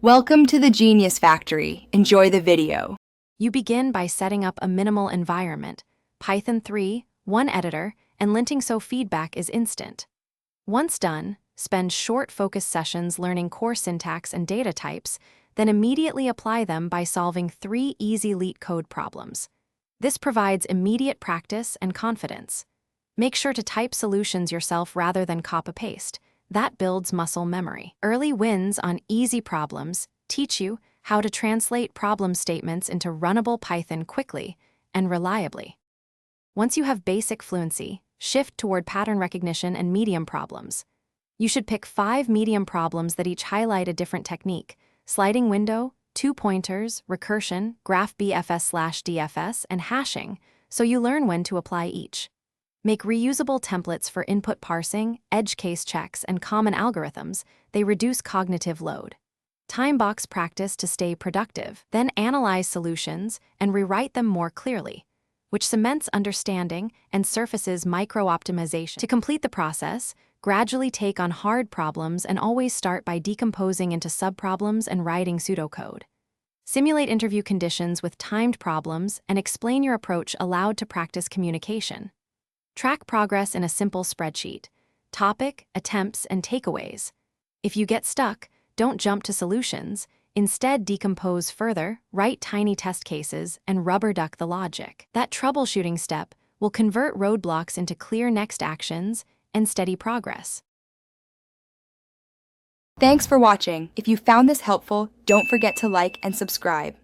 Welcome to the Genius Factory. Enjoy the video. You begin by setting up a minimal environment, Python 3, one editor, and linting so feedback is instant. Once done, spend short focused sessions learning core syntax and data types, then immediately apply them by solving 3 easy Leetcode problems. This provides immediate practice and confidence. Make sure to type solutions yourself rather than copy-paste. That builds muscle memory. Early wins on easy problems teach you how to translate problem statements into runnable Python quickly and reliably. Once you have basic fluency, shift toward pattern recognition and medium problems. You should pick 5 medium problems that each highlight a different technique: sliding window, 2 pointers, recursion, graph BFS/DFS, and hashing, so you learn when to apply each. Make reusable templates for input parsing, edge case checks, and common algorithms. They reduce cognitive load. Time-box practice to stay productive, then analyze solutions and rewrite them more clearly, which cements understanding and surfaces micro-optimization. To complete the process, gradually take on hard problems and always start by decomposing into subproblems and writing pseudocode. Simulate interview conditions with timed problems and explain your approach aloud to practice communication. Track progress in a simple spreadsheet: topic, attempts, and takeaways. If you get stuck, don't jump to solutions. Instead, decompose further, write tiny test cases, and rubber duck the logic. That troubleshooting step will convert roadblocks into clear next actions and steady progress. Thanks for watching. If you found this helpful, don't forget to like and subscribe.